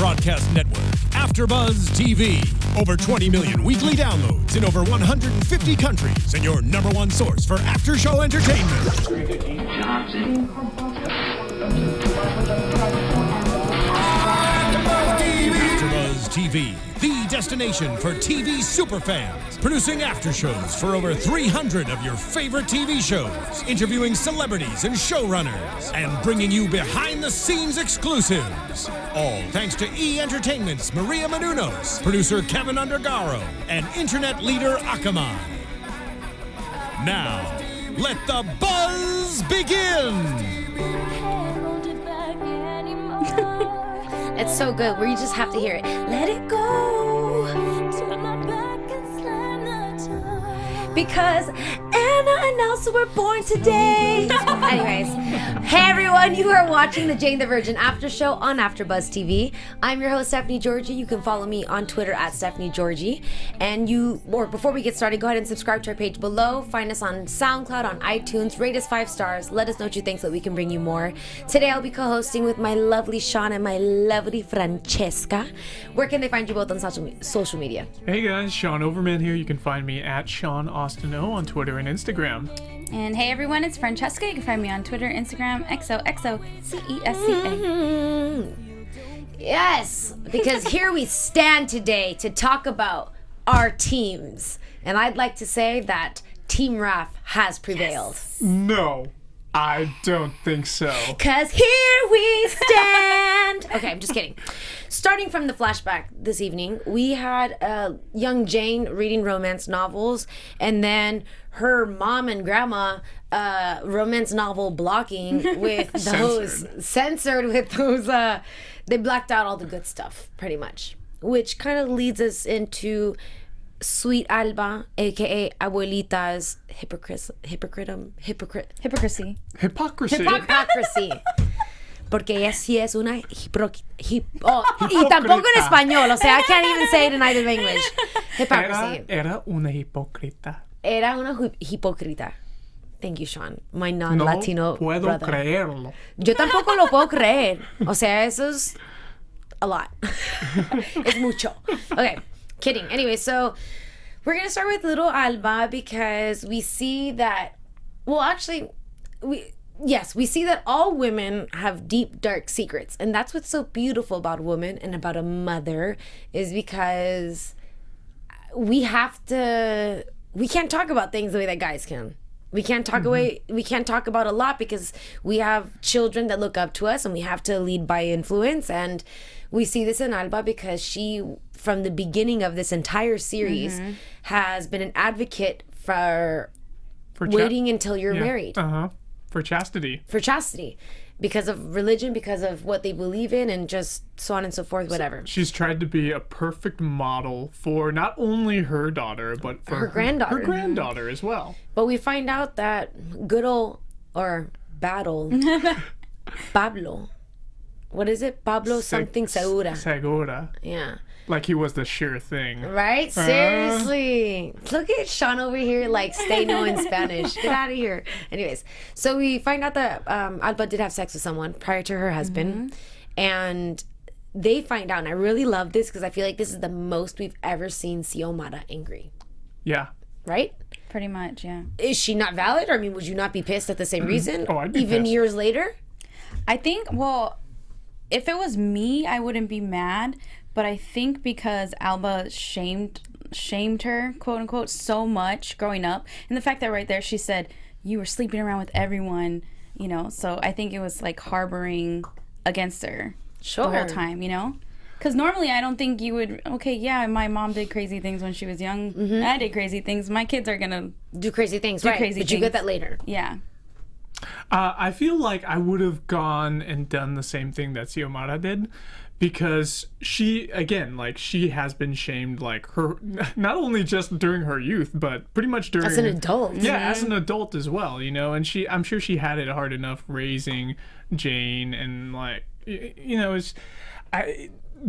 broadcast network, AfterBuzz TV. Over 20 million weekly downloads in over 150 countries, and your number one source for after-show entertainment. AfterBuzz TV, the destination for TV superfans, producing after-shows for over 300 of your favorite TV shows, interviewing celebrities and showrunners, and bringing you behind-the-scenes exclusives. All thanks to E! Entertainment's Maria Menounos, producer Kevin Undergaro, and internet leader Akamai. Now, let the buzz begin! It's so good where you just have to hear it. Let it go. Because Anna and Elsa were born today. Anyways, hey everyone, you are watching the Jane the Virgin After Show on AfterBuzz TV. I'm your host, Stephanie Giorgi. You can follow me on Twitter at Stephanie Giorgi. And before we get started, go ahead and subscribe to our page below. Find us on SoundCloud, on iTunes. Rate us 5 stars. Let us know what you think so that we can bring you more. Today I'll be co-hosting with my lovely Sean and my lovely Francesca. Where can they find you both on social media? Hey guys, Sean Overman here. You can find me at Sean Austin O on Twitter and Instagram. And hey everyone, it's Francesca. You can find me on Twitter, Instagram, XOXOCESCA. Yes, because here we stand today to talk about our teams. And I'd like to say that Team Raph has prevailed. Yes. No, I don't think so. Because here we stand. Okay, I'm just kidding. Starting from the flashback this evening, we had young Jane reading romance novels, and then her mom and grandma romance novel blocking with those censored with those they blacked out all the good stuff pretty much, which kind of leads us into sweet Alba, aka Abuelita's hypocrisy. Porque ella sí es una y tampoco en español, o sea, I can't even say it in either language. Hypocrisy. Era una hipócrita. Era una hipócrita. Thank you, Sean. My non-Latino brother. No puedo creerlo. Yo tampoco lo puedo creer. O sea, eso es a lot. Es mucho. Okay, kidding. Anyway, so we're going to start with little Alba because we see that, well, actually, we see that all women have deep, dark secrets. And that's what's so beautiful about a woman and about a mother is because we can't talk about things the way that guys can. We can't talk about a lot because we have children that look up to us and we have to lead by influence. And we see this in Alba because she, from the beginning of this entire series, has been an advocate for waiting until you're married. For chastity. Because of religion, because of what they believe in, and just so on and so forth, whatever. She's tried to be a perfect model for not only her daughter, but for her granddaughter. Her granddaughter as well. But we find out that good old, or bad old, Pablo. What is it? Pablo something Segura. Segura. Yeah. Like he was the sure thing. Right? Seriously. Look at Sean over here, like, stay knowing Spanish. Get out of here. Anyways, so we find out that Alba did have sex with someone prior to her husband. And they find out, and I really love this because I feel like this is the most we've ever seen Xiomara angry. Yeah. Right? Pretty much, yeah. Is she not valid? Or, I mean, would you not be pissed at the same reason? Oh, I'd be even pissed. Years later? I think, well, if it was me, I wouldn't be mad. But I think because Alba shamed her, quote unquote, so much growing up, and the fact that right there she said you were sleeping around with everyone, you know. So I think it was like harboring against her the whole time, you know. Because normally I don't think you would. Okay, yeah, my mom did crazy things when she was young. I did crazy things. My kids are gonna do crazy things, right? But you get that later. Yeah. I feel like I would have gone and done the same thing that Xiomara did. Because she has been shamed, like, her, not only just during her youth, but pretty much during... As an adult. Yeah, as an adult as well, you know? And I'm sure she had it hard enough raising Jane and, like, you know,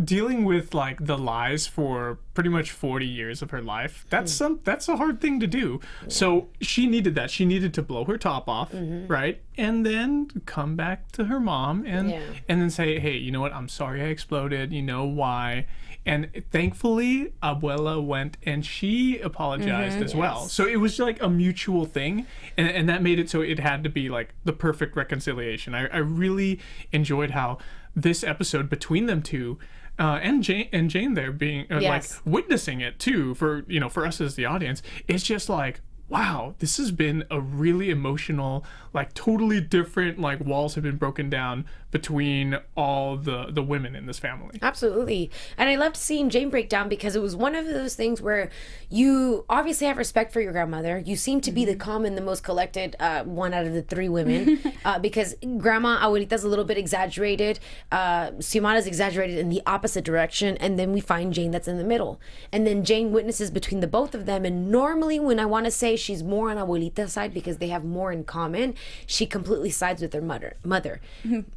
dealing with like the lies for pretty much 40 years of her life. That's a hard thing to do. So she needed that. She needed to blow her top off, right? And then come back to her mom and then say, hey, you know what? I'm sorry I exploded. You know why? And thankfully, Abuela went and she apologized as well. So it was like a mutual thing. And that made it so it had to be like the perfect reconciliation. I really enjoyed how this episode between them two, and Jane there being like witnessing it too for us as the audience, it's just like, wow, this has been a really emotional, like totally different, like walls have been broken down between all the women in this family. Absolutely. And I loved seeing Jane break down because it was one of those things where you obviously have respect for your grandmother. You seem to be the calm and the most collected one out of the three women because Grandma Abuelita's a little bit exaggerated. Xiomara's exaggerated in the opposite direction. And then we find Jane that's in the middle. And then Jane witnesses between the both of them. And normally when I want to say she's more on Abuelita's side because they have more in common, she completely sides with their mother.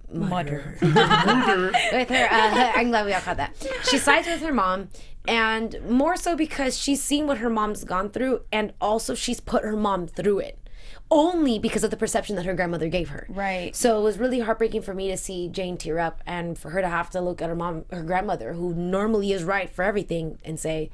With her, I'm glad we all caught that. She sides with her mom, and more so because she's seen what her mom's gone through, and also she's put her mom through it. Only because of the perception that her grandmother gave her. Right. So it was really heartbreaking for me to see Jane tear up, and for her to have to look at her grandmother, who normally is right for everything, and say,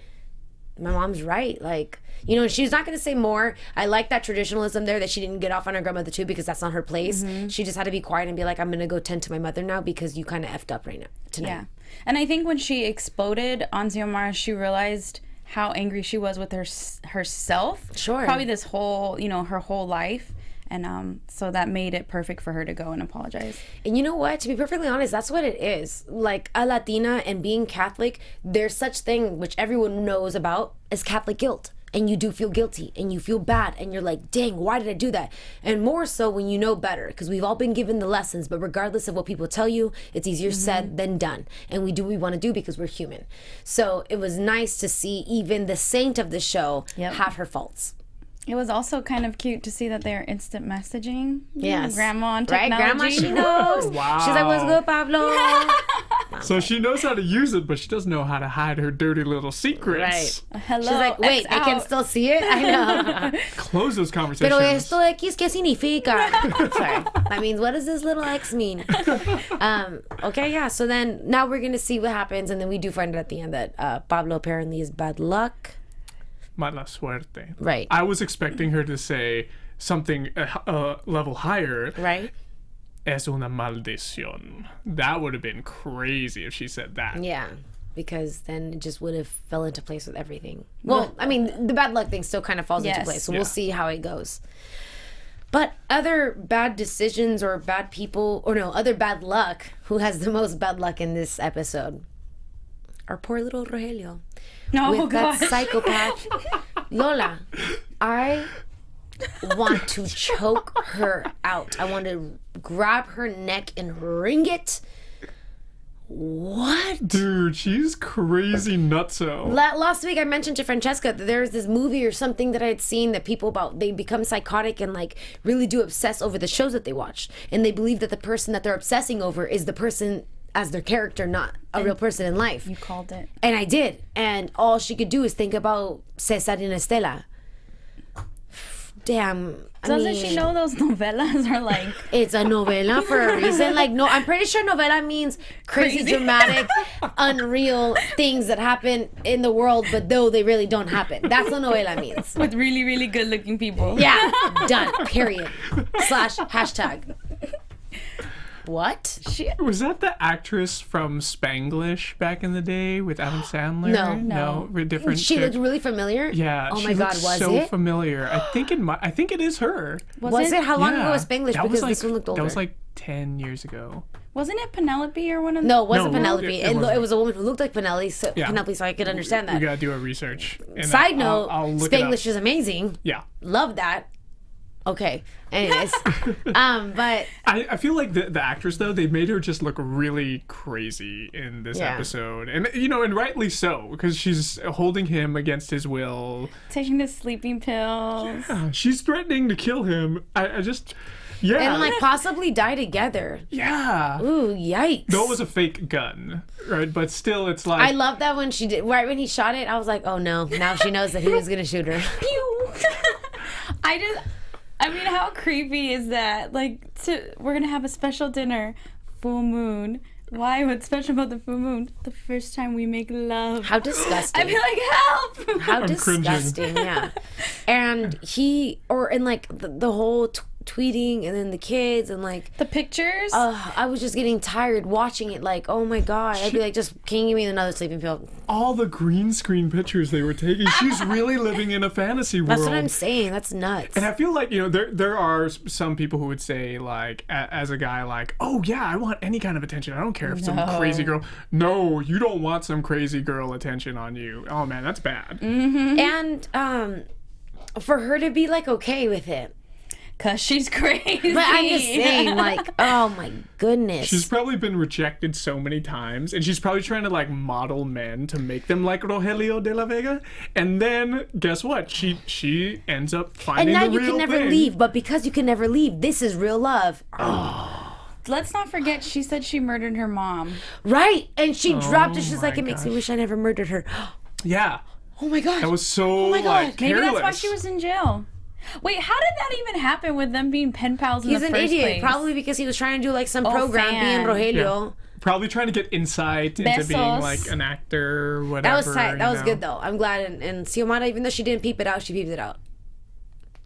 my mom's right. Like, she's not going to say more. I like that traditionalism there, that she didn't get off on her grandmother too, because that's not her place. She just had to be quiet and be like, I'm going to go tend to my mother now because you kind of effed up right now tonight. Yeah. And I think when she exploded on Xiomara, she realized how angry she was with herself. Sure. Probably this whole, her whole life. And so that made it perfect for her to go and apologize. And you know what? To be perfectly honest, that's what it is. Like a Latina and being Catholic, there's such thing, which everyone knows about, as Catholic guilt. And you do feel guilty and you feel bad and you're like, dang, why did I do that? And more so when you know better, because we've all been given the lessons, but regardless of what people tell you, it's easier said than done. And we do what we want to do because we're human. So it was nice to see even the saint of the show have her faults. It was also kind of cute to see that they're instant messaging. Yes. Grandma on technology. Right? Grandma, she knows. Wow. She's like, what's good, Pablo? So she knows how to use it, but she doesn't know how to hide her dirty little secrets. Right. Hello. She's like, wait, I can still see it? I know. Close those conversations. Pero esto X, ¿qué significa? Sorry. That means, what does this little X mean? Okay, yeah. So then now we're going to see what happens. And then we do find out at the end that Pablo apparently is bad luck. Mala suerte. Right. I was expecting her to say something a level higher. Right. Es una maldición. That would have been crazy if she said that. Yeah. Because then it just would have fell into place with everything. Well, I mean, the bad luck thing still kind of falls into place. So we'll see how it goes. But other bad decisions or bad people, or no, other bad luck, who has the most bad luck in this episode? Our poor little Rogelio. Oh, with gosh. that psychopath. Lola, I want to choke her out. I want to grab her neck and wring it. What? Dude, she's crazy nutso. Last week I mentioned to Francesca that there's this movie or something that I had seen that people they become psychotic and like really do obsess over the shows that they watch. And they believe that the person that they're obsessing over is the person as their character, not a real person in life. You called it. And I did. And all she could do is think about Cesar and Estela. Damn. Doesn't she know those novelas are like... It's a novela for a reason. Like, no, I'm pretty sure novela means crazy, dramatic, unreal things that happen in the world, but though they really don't happen. That's what novela means. With really, really good looking people. Yeah. Done. Period. / hashtag. What? Was that the actress from Spanglish back in the day with Adam Sandler? No. Different. She looked really familiar. Yeah. Oh she my God, looked was so it? familiar. I think it is her. Was it? How long ago was Spanglish? That Because was this one looked older. That was like 10 years ago. Wasn't it Penelope or one of them? No, it wasn't No, Penelope. it wasn't. It was a woman who looked like Penelope, Yeah. so I could understand that. We gotta do our research. And Side note, I'll look it up. Spanglish is amazing. Yeah. Love that. Okay. Anyways. But I feel like the actress, though, they made her just look really crazy in this episode. And, and rightly so, because she's holding him against his will. Taking the sleeping pills. She's threatening to kill him. I just... Yeah. And like possibly die together. Yeah. Ooh, yikes. Though it was a fake gun, right? But still, it's like... I love that when she did, right when he shot it, I was like, oh no, now she knows that he was going to shoot her. Pew! I mean, how creepy is that? Like, we're going to have a special dinner, full moon. Why? What's special about the full moon? The first time we make love. How disgusting. I'd be like, help! How I'm disgusting, yeah. And like the whole tweeting and then the kids and like The pictures? I was just getting tired watching it. Like, oh my god, I'd be like, just can you give me another sleeping pill? All the green screen pictures they were taking. She's really living in a fantasy world. That's what I'm saying. That's nuts. And I feel like, you know, there are some people who would say, like, as a guy, like, oh yeah, I want any kind of attention. I don't care if some crazy girl. No, you don't want some crazy girl attention on you. Oh man, that's bad. And for her to be like okay with it. Because she's crazy. But I'm just saying, like, oh my goodness. She's probably been rejected so many times, and she's probably trying to like model men to make them like Rogelio de la Vega. And then guess what? She ends up finding and now the you real can never thing. leave, but because you can never leave, this is real love. Let's not forget, she said she murdered her mom. Right. And she dropped it. She's my like, it makes me gosh. wish I never murdered her. Yeah, Oh my god. that was so my God. like Maybe careless. that's why she was in jail. Wait, how did that even happen with them being pen pals in He's the an first idiot. place? Probably because he was trying to do like some program fan. being Rogelio. Probably trying to get insight into Besos. being like an actor or whatever. That was tight. That you was know? good though. I'm glad. And Xiomara, even though she didn't peep it out, she peeped it out.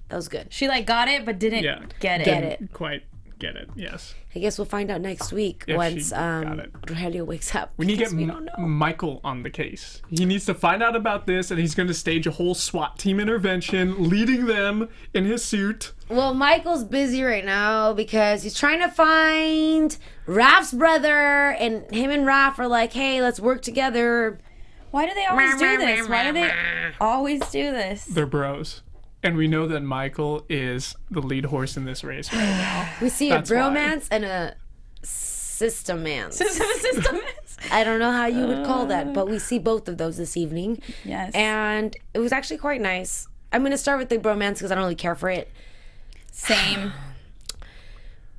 That was good. She like got it, but didn't get it. Get it. Quite get it. Yes. I guess we'll find out next week If once she got it. Rogelio wakes up. We need to because get we don't know. Michael on the case. He needs to find out about this, and he's going to stage a whole SWAT team intervention, leading them in his suit. Well, Michael's busy right now because he's trying to find Raph's brother, and him and Raph are like, hey, let's work together. Why do they always do this? Why do they always do this? They're bros. And we know that Michael is the lead horse in this race right now. We see That's a why. bromance and a systemance. System I don't know how you would call that, but we see both of those this evening. Yes. And it was actually quite nice. I'm going to start with the bromance because I don't really care for it. Same.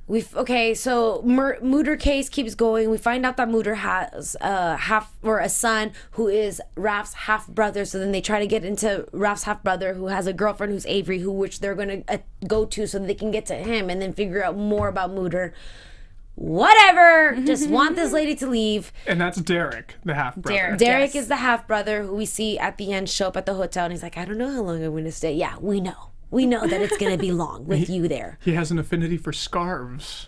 So Mooder case keeps going. We find out that Mooder has a son who is Raph's half brother. So then they try to get into Raph's half brother who has a girlfriend who's Avery, which they're going to go to so they can get to him and then figure out more about Mooder. Whatever. Just want this lady to leave. And that's Derek, the half brother. Derek Yes. is the half brother who we see at the end show up at the hotel, and he's like, I don't know how long I'm going to stay. Yeah, we know. We know that it's going to be long with you there. He has an affinity for scarves,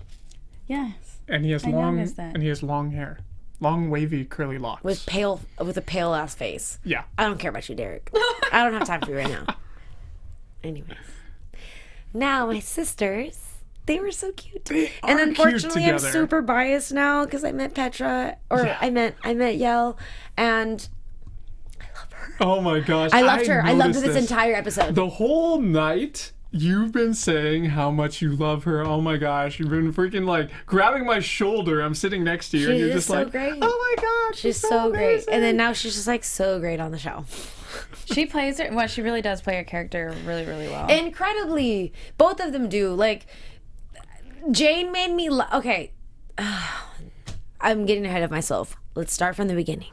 Yes. and he has I long noticed that. and he has long hair, long wavy curly locks. With a pale ass face. Yeah. I don't care about you, Derek. I don't have time for you right now. Anyways. Now my sisters, they were so cute. And are unfortunately cute I'm together. super biased now because I met Petra I met Yel, and Oh my gosh. I loved her. I loved her noticed this entire episode. The whole night, you've been saying how much you love her. Oh my gosh. You've been freaking like grabbing my shoulder. I'm sitting next to you, and She you're is just so like, great. oh my gosh. She's so great. amazing." And then now she's just like so great on the show. She plays her. Well, she really does play her character really, really well. Incredibly. Both of them do. Like, Jane made me okay. I'm getting ahead of myself. Let's start from the beginning.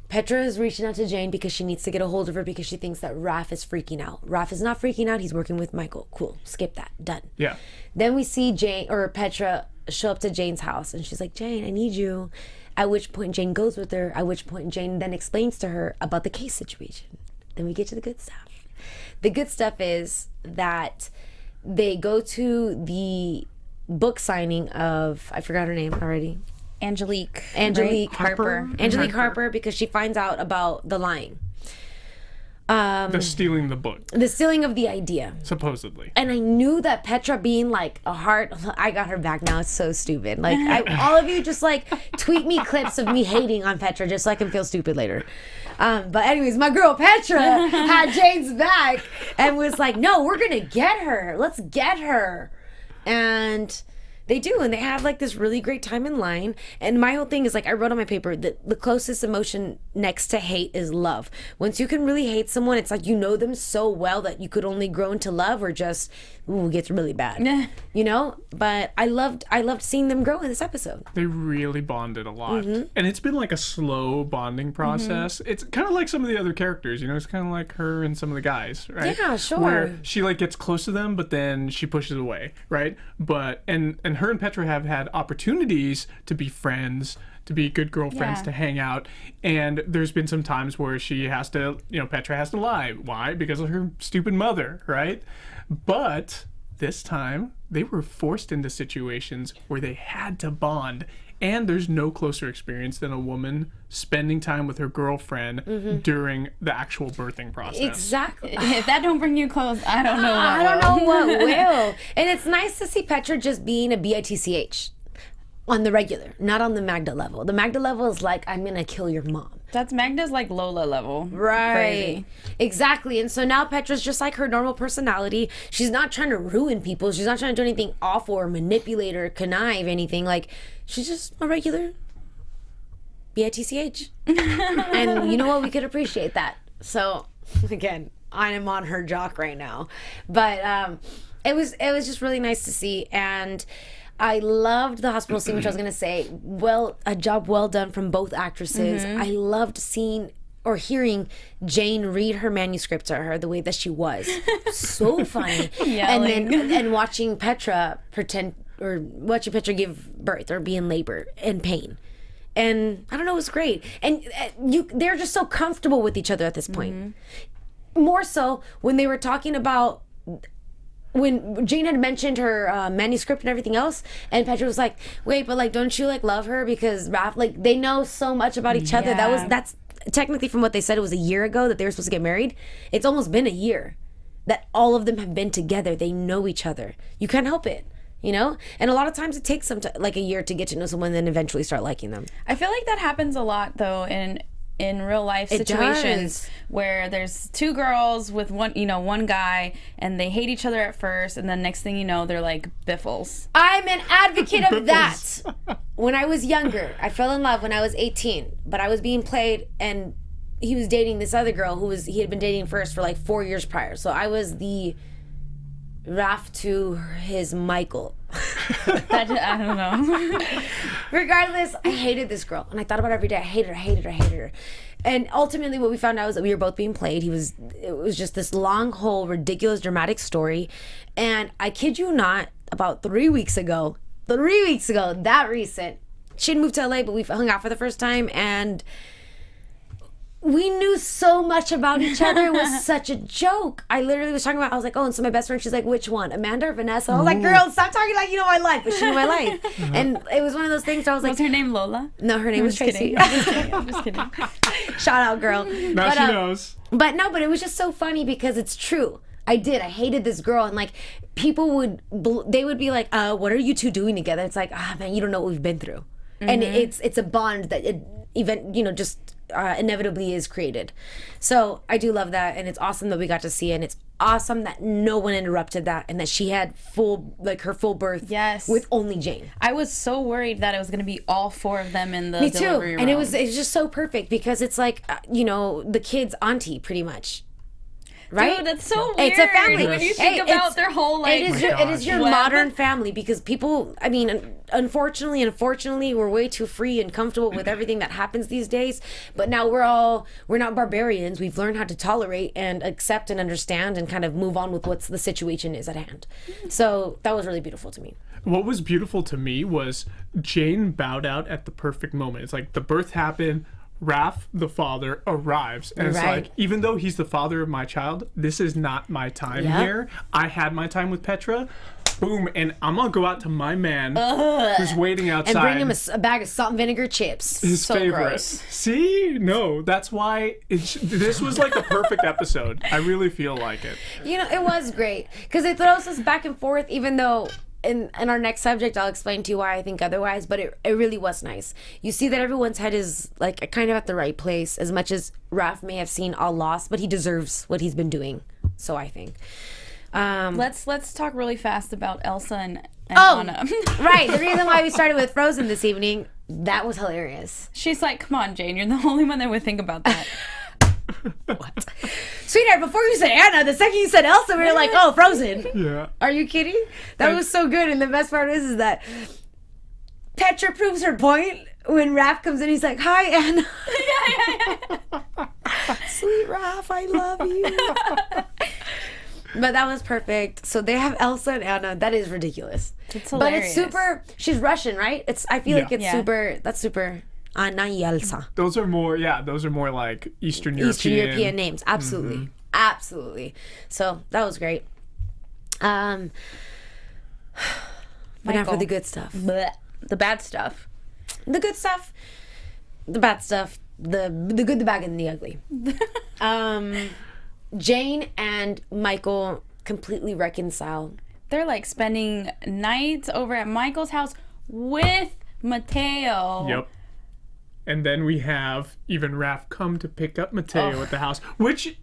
Petra is reaching out to Jane because she needs to get a hold of her because she thinks that Raph is freaking out. Raph is not freaking out. He's working with Michael. Cool. Skip that. Done. Yeah. Then we see Petra show up to Jane's house, and she's like, Jane, I need you. At which point Jane goes with her. At which point Jane then explains to her about the case situation. Then we get to the good stuff. The good stuff is that they go to the book signing of, I forgot her name already. Angelique. Angelique right? Harper. Angelique Harper, because she finds out about the lying. The stealing the book, The stealing of the idea. supposedly. And I knew that Petra being like a heart, I got her back now. It's so stupid. Like, all of you just like tweet me clips of me hating on Petra just so I can feel stupid later. But anyways, my girl Petra had Jane's back and was like, no, we're going to get her. Let's get her. And They do, and they have like this really great time in line. And my whole thing is like, I wrote on my paper that the closest emotion next to hate is love. Once you can really hate someone, it's like you know them so well that you could only grow into love, or just it gets really bad. You know? But I loved seeing them grow in this episode. They really bonded a lot. And it's been like a slow bonding process. It's kind of like some of the other characters, you know, it's kind of like her and some of the guys, right? Yeah, sure. Where she like gets close to them, but then she pushes away, right? But and her and Petra have had opportunities to be friends, to be good girlfriends, to hang out. And there's been some times where she has to, you know, Petra has to lie. Why? Because of her stupid mother, right? But this time they were forced into situations where they had to bond. And there's no closer experience than a woman spending time with her girlfriend during the actual birthing process. Exactly. If that don't bring you close, I don't know what I don't know what will. And it's nice to see Petra just being a bitch on the regular, not on the Magda level. The Magda level is like, I'm gonna kill your mom. That's Magda's like Lola level. Right. Crazy. Exactly. And so now Petra's just like her normal personality. She's not trying to ruin people. She's not trying to do anything awful or manipulate or connive anything. Like, she's just a regular bitch. And you know what? We could appreciate that. So again, I am on her jock right now. But it was just really nice to see. And I loved the hospital scene, which I was going to say, a job well done from both actresses. I loved seeing or hearing Jane read her manuscript to her the way that she was. So funny. And watching Petra give birth or be in labor and pain. And I don't know, it was great. And they're just so comfortable with each other at this point. More so when they were talking about when Jane had mentioned her manuscript and everything else, and Petra was like, wait, but like, don't you like love her? Because Raph, like, they know so much about each other. That's technically, from what they said, it was a year ago that they were supposed to get married. It's almost been a year that all of them have been together. They know each other. You can't help it, you know? And a lot of times it takes them like a year to get to know someone and then eventually start liking them. I feel like that happens a lot though in real life situations where there's two girls with one guy, and they hate each other at first, and then next thing you know, they're like biffles. I'm an advocate of that. When I was younger, I fell in love when I was 18, but I was being played, and he was dating this other girl he had been dating first for like 4 years prior. So I was the Raph to his Michael. I don't know. Regardless, I hated this girl, and I thought about it every day. I hated her. And ultimately what we found out was that we were both being played. It was just this long, whole, ridiculous, dramatic story. And I kid you not, about 3 weeks ago, that recent, she'd moved to LA, but we hung out for the first time, and we knew so much about each other. It was such a joke. I literally was talking about, I was like, oh, and so my best friend, she's like, which one? Amanda or Vanessa? I was like, girl, stop talking like you know my life. But she knew my life. And it was one of those things where I was like... Was her name Lola? No, her name was Tracy. I'm just kidding. Shout out, girl. Now she knows. But it was just so funny because it's true. I hated this girl, and like people would be like, what are you two doing together? It's like, man, you don't know what we've been through. And it's a bond that inevitably is created. So I do love that, and it's awesome that we got to see it, and it's awesome that no one interrupted that, and that she had her full birth with only Jane. I was so worried that it was going to be all four of them in the delivery room. And it was just so perfect because it's like the kid's auntie pretty much. Right? Dude, that's so weird. It's a family. When you think about their whole life. It is your modern family, because people, I mean, unfortunately, we're way too free and comfortable with everything that happens these days. But now we're not barbarians. We've learned how to tolerate and accept and understand and kind of move on with what the situation is at hand. So that was really beautiful to me. What was beautiful to me was Jane bowed out at the perfect moment. It's like the birth happened. Raph, the father, arrives, and it's like, even though he's the father of my child, this is not my time here. I had my time with Petra. Boom, and I'm gonna go out to my man who's waiting outside and bring him a bag of salt and vinegar chips. His favorite. Gross. See, no, that's why this was like the perfect episode. I really feel like it. It was great because it throws us back and forth, even though. In our next subject, I'll explain to you why I think otherwise, but it really was nice. You see that everyone's head is like kind of at the right place, as much as Raph may have seen all lost, but he deserves what he's been doing. So I think. Let's talk really fast about Elsa and and Anna. Right. The reason why we started with Frozen this evening, that was hilarious. She's like, come on, Jane, you're the only one that would think about that. What? Sweetheart, before you said Anna, the second you said Elsa, we were like, oh, Frozen. Yeah. Are you kidding? That was so good. And the best part is that Petra proves her point when Raph comes in. He's like, hi, Anna. Sweet Raph, I love you. But that was perfect. So they have Elsa and Anna. That is ridiculous. It's But hilarious. it's super, she's Russian, right? I feel like it's Yeah. super, that's super, Anna y Elsa. Those are more like Eastern European. Eastern European names. Absolutely. Absolutely. So that was great. But now for Michael. the good stuff. Blech. The bad stuff. The good stuff, the bad stuff, the good, the bad, and the ugly. Jane and Michael completely reconcile. They're like spending nights over at Michael's house with Mateo. Yep. And then we have even Raph come to pick up Mateo at the house, which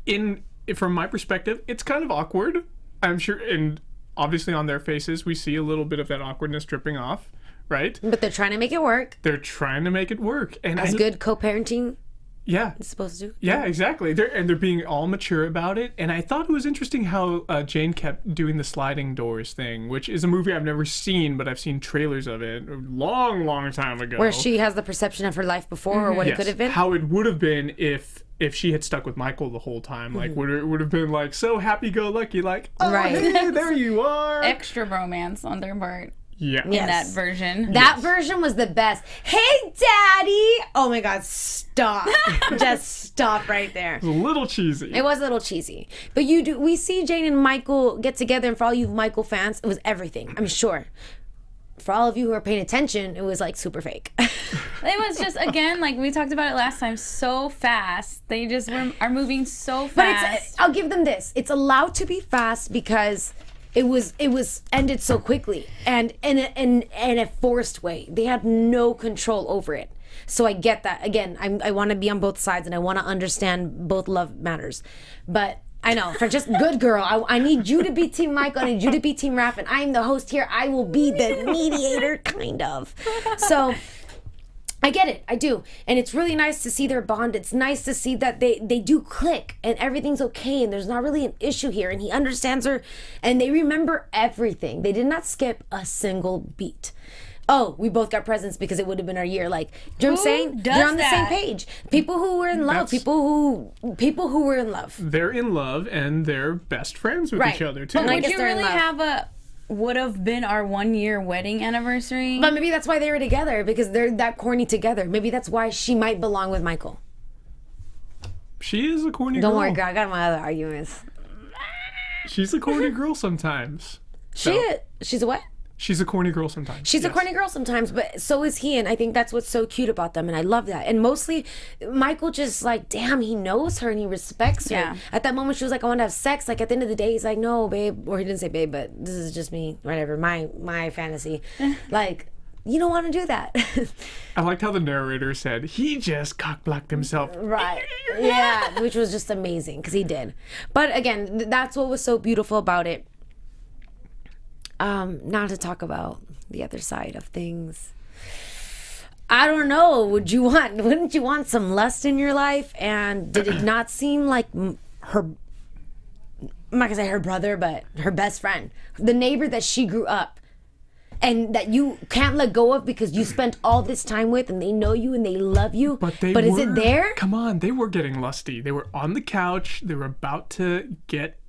from my perspective, it's kind of awkward. I'm sure, and obviously on their faces, we see a little bit of that awkwardness dripping off, right? But they're trying to make it work. They're trying to make it work. And As good co-parenting Yeah. is supposed to do. Yeah, exactly. They're being all mature about it, and I thought it was interesting how Jane kept doing the sliding doors thing, which is a movie I've never seen, but I've seen trailers of it a long time ago. Where she has the perception of her life before or what it Yes, could have been. how it would have been if she had stuck with Michael the whole time. Like, would have been like so happy-go-lucky, like, oh, Right. hey, there you are. Extra romance on their part Yeah. in that version. That version was the best. Hey, Daddy! Oh my God, stop. Just stop right there. It was a little cheesy. It was a little cheesy. But we see Jane and Michael get together, and for all you Michael fans, it was everything. I'm sure. For all of you who are paying attention, it was like super fake. It was just, again, like we talked about it last time, so fast. They just are moving so But fast. I'll give them this. It's allowed to be fast because it was ended so quickly and in a forced way. They had no control over it. So I get that. Again, I want to be on both sides and I want to understand both love matters. But I know, Francesca, good girl. I need you to be Team Michael. I need you to be Team Raph. And I'm the host here. I will be the mediator, kind of. So I get it. I do. And it's really nice to see their bond. It's nice to see that they do click and everything's okay and there's not really an issue here. And he understands her and they remember everything. They did not skip a single beat. Oh, we both got presents because it would have been our year. Like, you know what I'm saying? does They're on the that? same page. People who were in love. People who were in love. They're in love, and they're best friends with Right. each other, too. But I Would guess you they're in really love. have would have been our 1 year wedding anniversary? But maybe that's why they were together, because they're that corny together. Maybe that's why she might belong with Michael. She is a corny Don't girl. worry, girl. I got my other arguments. She's a corny girl sometimes. She's a what? She's a corny girl sometimes. She's a yes. corny girl sometimes, but so is he, and I think that's what's so cute about them, and I love that. And mostly, Michael just like, damn, he knows her and he respects her. Yeah. At that moment, she was like, I want to have sex. Like at the end of the day, he's like, no, babe, or he didn't say babe, but this is just me, whatever, my fantasy. Like, you don't want to do that. I liked how the narrator said, he just cock-blocked himself. Right. Yeah, which was just amazing because he did. But again, that's what was so beautiful about it. Not to talk about the other side of things. I don't know. Wouldn't you want some lust in your life? And did it not seem like her, I'm not gonna say her brother, but her best friend, the neighbor that she grew up, and that you can't let go of because you spent all this time with, and they know you and they love you. But is it there? Come on, they were getting lusty. They were on the couch. They were about to get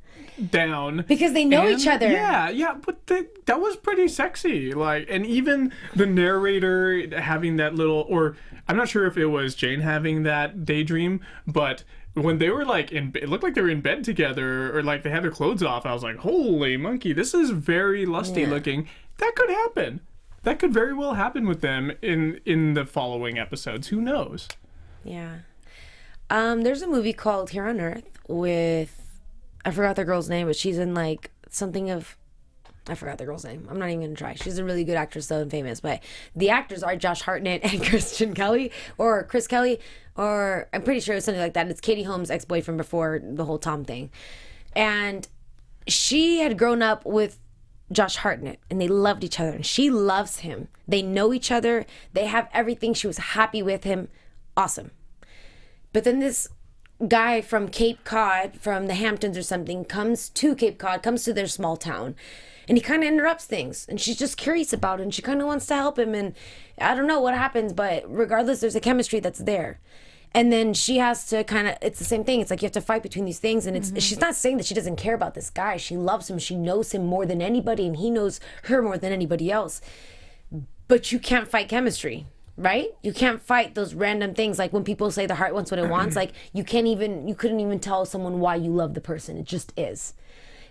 down Because they know each other. Yeah, but that was pretty sexy. Like, and even the narrator having that little, or I'm not sure if it was Jane having that daydream, but when they were like it looked like they were in bed together, or like they had their clothes off. I was like, holy monkey, this is very lusty looking. That could happen. That could very well happen with them in the following episodes. Who knows? Yeah. There's a movie called Here on Earth with, I forgot the girl's name, but she's in like something of, I forgot the girl's name. I'm not even gonna try. She's a really good actress though and famous, but the actors are Josh Hartnett and Christian Kelly, or Chris Kelly, or I'm pretty sure it's something like that. It's Katie Holmes' ex-boyfriend before the whole Tom thing. And she had grown up with Josh Hartnett, and they loved each other, and she loves him. They know each other. They have everything. She was happy with him. Awesome. But then this guy from Cape Cod, from the Hamptons or something, comes to Cape Cod, comes to their small town, and he kind of interrupts things, and she's just curious about it, and she kind of wants to help him, and I don't know what happens, but regardless, there's a chemistry that's there. And then she has to kind of, it's the same thing. It's like you have to fight between these things. And it's she's not saying that she doesn't care about this guy. She loves him. She knows him more than anybody. And he knows her more than anybody else. But you can't fight chemistry, right? You can't fight those random things. Like when people say the heart wants what it wants, like you couldn't even tell someone why you love the person. It just is.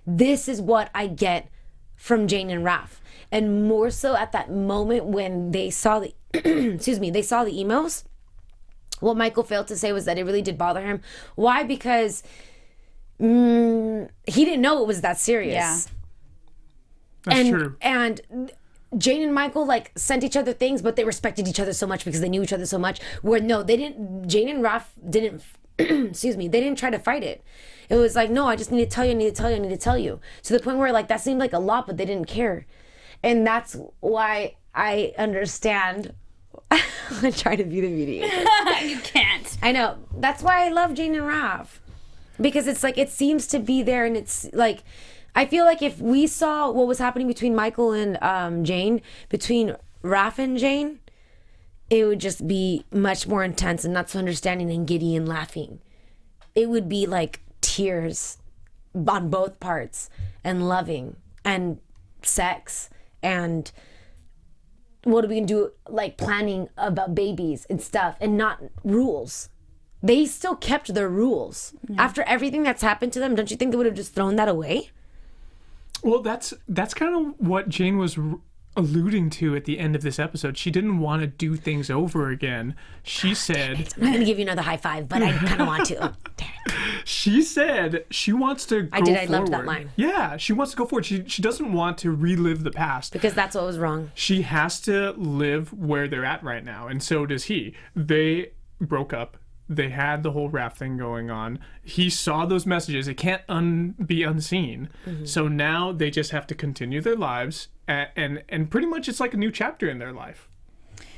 This is what I get from Jane and Raph. And more so at that moment when they saw the, they saw the emails. What Michael failed to say was that it really did bother him. Why? Because he didn't know it was that serious. Yeah. That's true. And Jane and Michael like sent each other things, but they respected each other so much because they knew each other so much. Where no, they didn't. Jane and Raph didn't. They didn't try to fight it. It was like, no, I just need to tell you. I need to tell you. I need to tell you. To the point where like that seemed like a lot, but they didn't care. And that's why I understand. I try to be the mediator. You can't. I know. That's why I love Jane and Raph. Because it's like, it seems to be there, and it's like, I feel like if we saw what was happening between Michael and Jane, between Raph and Jane, it would just be much more intense and not so understanding and giddy and laughing. It would be like tears on both parts, and loving, and sex, and what are we gonna do, like planning about babies and stuff, and not rules. They still kept their rules. After everything that's happened to them, don't you think they would have just thrown that away? Well, that's kind of what Jane was alluding to at the end of this episode. She didn't want to do things over again. She said, I'm not gonna give you another high five, but I kind of want to. she said she wants to go I forward. loved that line. Yeah, she wants to go forward. She doesn't want to relive the past. Because that's what was wrong. She has to live where they're at right now, and so does he. They broke up. They had the whole rap thing going on. He saw those messages. It can't be unseen. Mm-hmm. So now they just have to continue their lives, and pretty much it's like a new chapter in their life.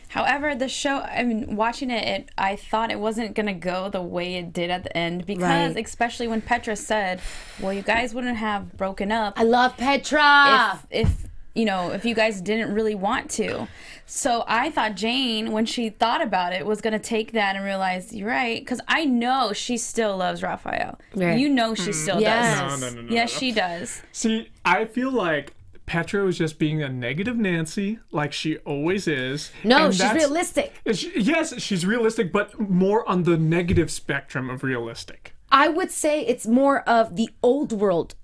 However, the show, I mean, watching it, I thought it wasn't going to go the way it did at the end, because especially when Petra said, well, you guys wouldn't have broken up. I love Petra. If you guys didn't really want to. So I thought Jane, when she thought about it, was going to take that and realize, you're right, because I know she still loves Raphael. Right. You know she still Yes. does. No. Yes, she does. See, I feel like Petra was just being a negative Nancy, like she always is. No, and she's realistic. Yes, she's realistic, but more on the negative spectrum of realistic. I would say it's more of the old world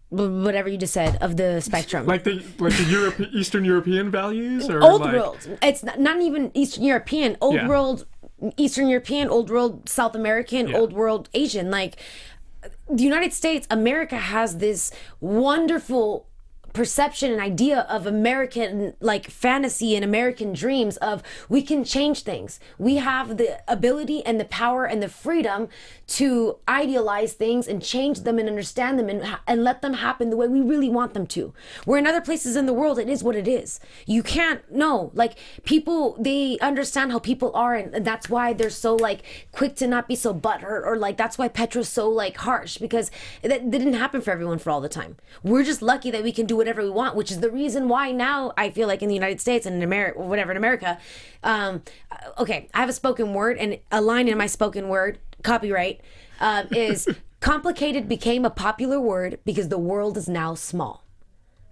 whatever you just said, of the spectrum. Like the Eastern European values? Or old like... world. It's not even Eastern European. Old world, Eastern European, old world, South American, old world, Asian. Like, the United States, America has this wonderful perception and idea of American like fantasy and American dreams of we can change things. We have the ability and the power and the freedom to idealize things and change them and understand them and let them happen the way we really want them to. Where in other places in the world, it is what it is. You can't, no, like people, they understand how people are, and that's why they're so like quick to not be so butthurt, or like that's why Petra's so like harsh, because that didn't happen for everyone for all the time. We're just lucky that we can do whatever we want, which is the reason why now I feel like in the United States and in America, whatever in America, okay, I have a spoken word, and a line in my spoken word, copyright, is complicated became a popular word because the world is now small,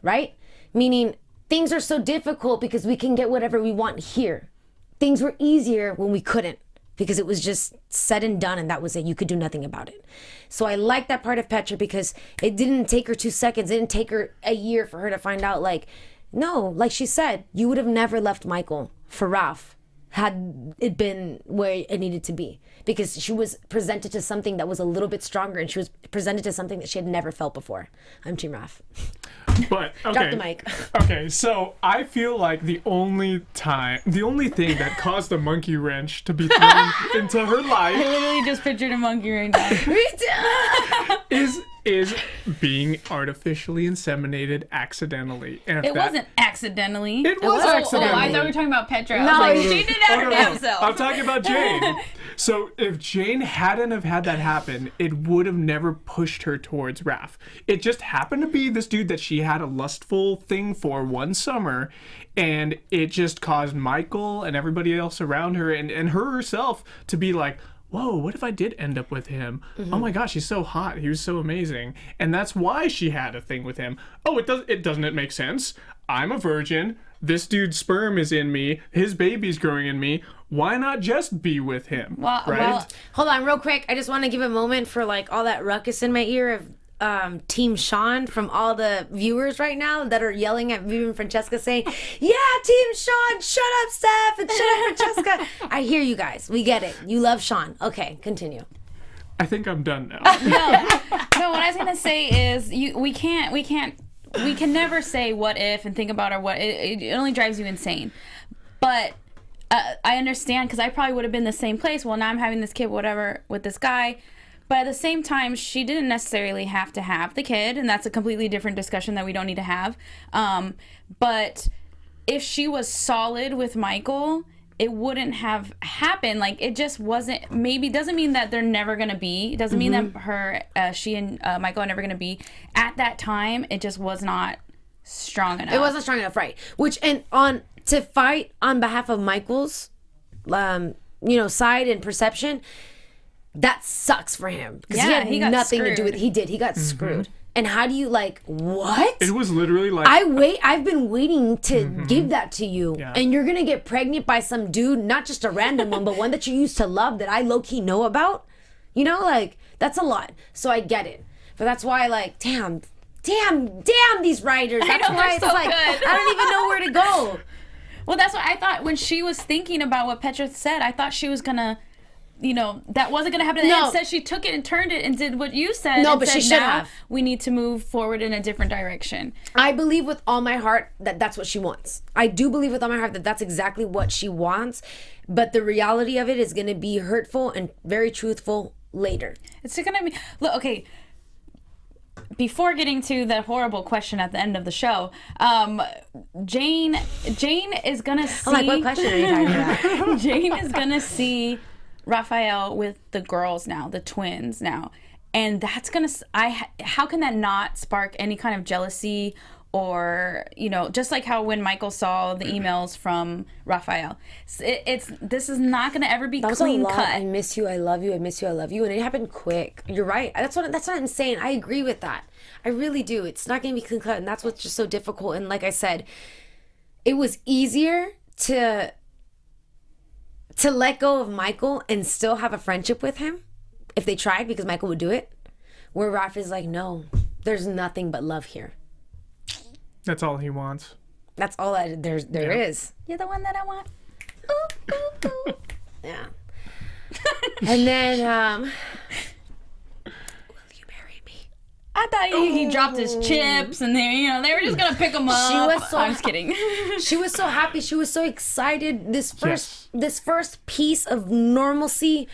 right? Meaning things are so difficult because we can get whatever we want here. Things were easier when we couldn't, because it was just said and done, and that was it. You could do nothing about it. So I like that part of Petra, because it didn't take her 2 seconds. It didn't take her a year for her to find out, like, no, like she said, you would have never left Michael for Ralph had it been where it needed to be, because she was presented to something that was a little bit stronger, and she was presented to something that she had never felt before. I'm Team Ralph. But okay. Drop the mic. Okay, so I feel like the only thing that caused a monkey wrench to be thrown into her life I literally just pictured a monkey right now. is is being artificially inseminated accidentally. And It wasn't accidentally. It was accidentally. Oh, I thought we were talking about Petra. No, I was like, she did that her damn self. I'm talking about Jane. So if Jane hadn't have had that happen, it would have never pushed her towards Raph. It just happened to be this dude that she had a lustful thing for one summer, and it just caused Michael and everybody else around her and her herself to be like, whoa, what if I did end up with him? Oh my gosh, he's so hot. He was so amazing. And that's why she had a thing with him. Oh, doesn't it make sense? I'm a virgin. This dude's sperm is in me. His baby's growing in me. Why not just be with him? Right? Hold on, real quick. I just want to give a moment for like all that ruckus in my ear of Team Sean from all the viewers right now that are yelling at Viva and Francesca saying, yeah, Team Sean, shut up, Steph, and shut up, Francesca. I hear you guys. We get it. You love Sean. Okay, continue. I think I'm done now. No, what I was gonna say is we can never say what if and think about or what it only drives you insane. But I understand, because I probably would have been the same place. Well, now I'm having this kid, whatever, with this guy. But at the same time, she didn't necessarily have to have the kid, and that's a completely different discussion that we don't need to have. But if she was solid with Michael, it wouldn't have happened. Like, it just wasn't. Maybe doesn't mean that they're never gonna be. It doesn't mean that she and Michael are never gonna be. At that time, it just was not strong enough. It wasn't strong enough, right? To fight on behalf of Michael's, side and perception. That sucks for him, because he had nothing to do with it. He got screwed. And how do you what? It was literally like, I've been waiting to give that to you, and you're gonna get pregnant by some dude, not just a random one, but one that you used to love that I low-key know about. That's a lot. So I get it. But that's why damn these writers. That's why it's so like, good. I don't even know where to go. Well, that's what I thought when she was thinking about what Petra said. I thought she was gonna, that wasn't gonna happen. No. And instead, she took it and turned it and did what you said. No, and but said, she should now have. We need to move forward in a different direction. I believe with all my heart that that's what she wants. I do believe with all my heart that that's exactly what she wants. But the reality of it is going to be hurtful and very truthful later. It's gonna be look okay. Before getting to the horrible question at the end of the show, Jane is gonna see. I'm like, what question are you talking about? Jane is gonna see Raphael with the girls now, the twins now, and that's gonna. How can that not spark any kind of jealousy? Or, just like how when Michael saw the emails from Raphael, this is not going to ever be clean cut. I miss you, I love you, I miss you, I love you. And it happened quick. You're right. That's not insane. I agree with that. I really do. It's not going to be clean cut. And that's what's just so difficult. And like I said, it was easier to let go of Michael and still have a friendship with him if they tried, because Michael would do it. Where Raph is like, no, there's nothing but love here. that's all he wants. That's all that there is. You're the one that I want. Ooh, ooh, ooh. Yeah. And then, will you marry me? I thought he dropped his chips, and they were just gonna pick him up. She was so I'm just kidding. She was so happy. She was so excited. This first piece of normalcy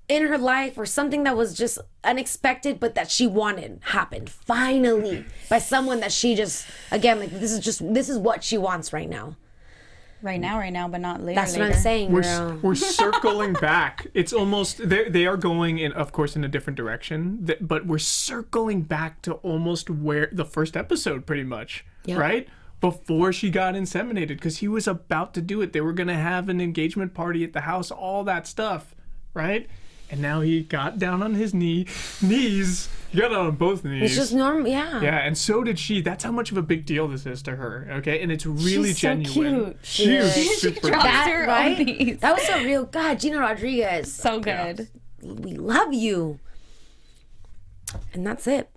in her life, or something that was just unexpected but that she wanted, happened finally by someone that she just, again, this is what she wants right now. Right now, but not later. That's what I'm saying, girl. We're circling back. It's almost they are going in, of course, in a different direction. But we're circling back to almost where the first episode, pretty much, right? Before she got inseminated, because he was about to do it. They were gonna have an engagement party at the house, all that stuff, right? And now he got down on his knees. He got down on both knees. It's just normal, yeah. Yeah, and so did she. That's how much of a big deal this is to her, okay? And it's really She's so genuine. cute. She was super dropped cute. her right? on these. That was so real. God, Gina Rodriguez. So good. We love you. And that's it.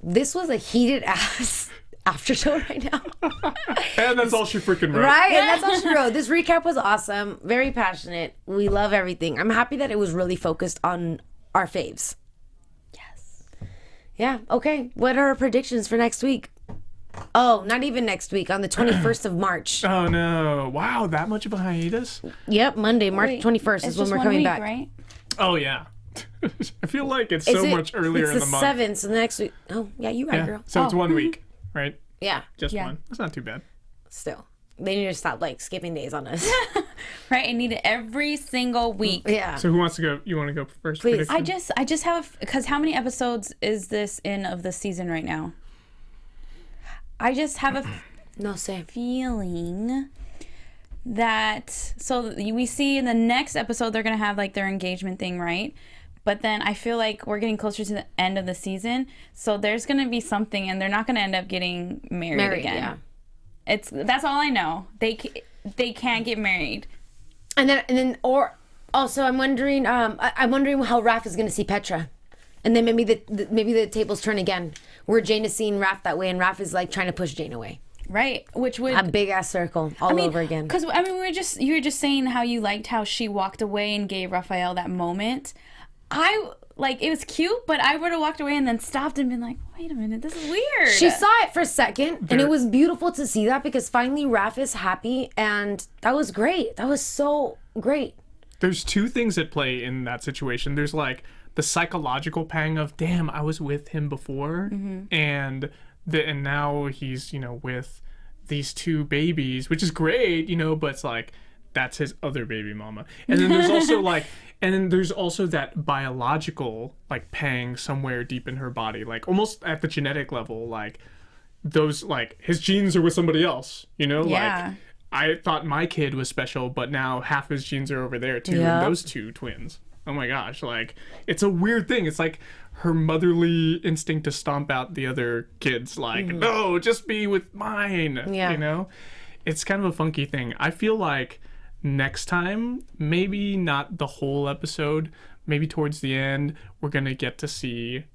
This was a heated ass after show right now. And that's all she freaking wrote. Right? And that's all she wrote. This recap was awesome. Very passionate. We love everything. I'm happy that it was really focused on our faves. Yes. Yeah. Okay. What are our predictions for next week? Oh, not even next week. On the 21st of March. Oh, no. Wow, that much of a hiatus? Yep. Monday, March 21st is when we're coming back. Right? Oh, yeah. I feel like it's Is so it- much earlier in the It's month. the 7th, so the next week. Oh, yeah, you right, Yeah. girl. So it's Oh. 1 week, right? Yeah, Just Yeah. one. That's not too bad. still. They need to stop, like, skipping days on us. Right, I need it every single week. Yeah. So who wants to go? You want to go first? Please. Prediction? I just have, because how many episodes is this in of the season right now? I just have a No, say. feeling that, so we see in the next episode they're gonna have like their engagement thing, right? But then I feel like we're getting closer to the end of the season, so there's gonna be something, and they're not gonna end up getting married again. Yeah. That's all I know. They can't get married. And then, or also, I'm wondering how Raph is going to see Petra, and then maybe the tables turn again, where Jane is seeing Raph that way, and Raph is like trying to push Jane away. Right, which would A big ass circle all over again. Because I mean, you were just saying how you liked how she walked away and gave Raphael that moment. It was cute, but I would have walked away and then stopped and been like, wait a minute, this is weird. She saw it for a second, and it was beautiful to see that, because finally Raph is happy, and that was great. That was so great. There's two things at play in that situation. There's like the psychological pang of, damn, I was with him before, and now he's, with these two babies, which is great, but it's like, that's his other baby mama. And then there's also that biological like pang somewhere deep in her body, like almost at the genetic level, like those, like his genes are with somebody else, Yeah. like I thought my kid was special, but now half his genes are over there too, Yeah. and those two twins. Oh my gosh, like it's a weird thing. It's like her motherly instinct to stomp out the other kids, like, no, just be with mine. Yeah. It's kind of a funky thing. I feel like next time, maybe not the whole episode, maybe towards the end, we're gonna get to see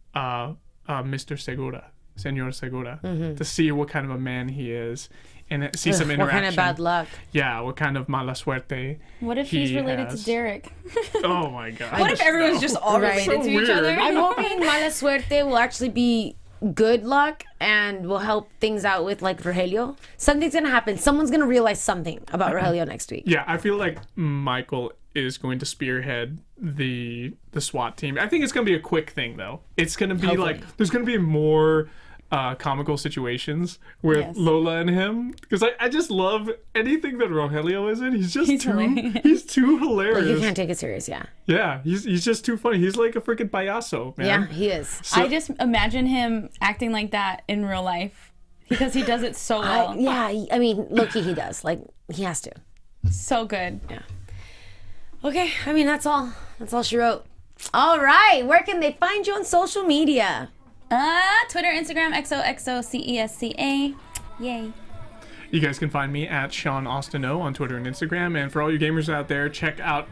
Mr. Segura, Senor Segura, to see what kind of a man he is, and see some interaction. What kind of bad luck? Yeah, what kind of mala suerte. What if he's related to Derek? Oh my god. What if everyone's just all Right. related So to each weird. other? I'm hoping mala suerte will actually be good luck and will help things out with like Rogelio. Something's gonna happen. Someone's gonna realize something about Rogelio next week. Yeah, I feel like Michael is going to spearhead the SWAT team. I think it's going to be a quick thing, though. It's going to be Hopefully. like, there's going to be more comical situations with Yes. Lola and him. Because I just love anything that Rogelio is in. He's Hilarious. too Like, you hilarious. can't take it serious, yeah. Yeah, he's just too funny. He's like a freaking payaso, man. Yeah, he is. So- I just imagine him acting like that in real life because he does it so well. I mean, low-key he does. Like, he has to. So good. Yeah. Okay, I mean, that's all. That's all she wrote. All right, where can they find you on social media? Twitter, Instagram, XOXOCESCA. Yay. You guys can find me at Sean Austin O on Twitter and Instagram. And for all you gamers out there, check out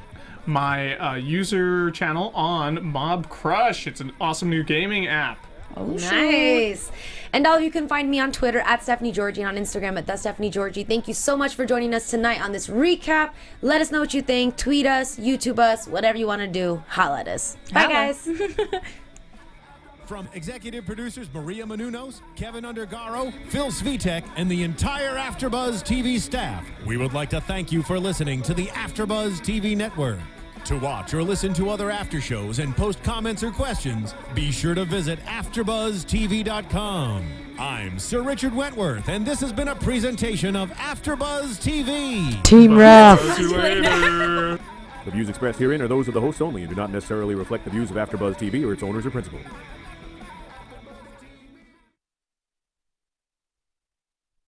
my user channel on Mob Crush. It's an awesome new gaming app. Oh, Nice. And all of you can find me on Twitter at Stephanie Giorgi and on Instagram at @StephanieGiorgi. Thank you so much for joining us tonight on this recap. Let us know what you think. Tweet us, YouTube us, whatever you want to do. Holla at us. Bye, Holla. guys. From executive producers Maria Menounos, Kevin Undergaro, Phil Svitek, and the entire AfterBuzz TV staff, we would like to thank you for listening to the AfterBuzz TV network. To watch or listen to other after shows and post comments or questions, be sure to visit AfterBuzzTV.com. I'm Sir Richard Wentworth, and this has been a presentation of AfterBuzz TV. Team Raf. See you later. The views expressed herein are those of the hosts only and do not necessarily reflect the views of AfterBuzz TV or its owners or principals.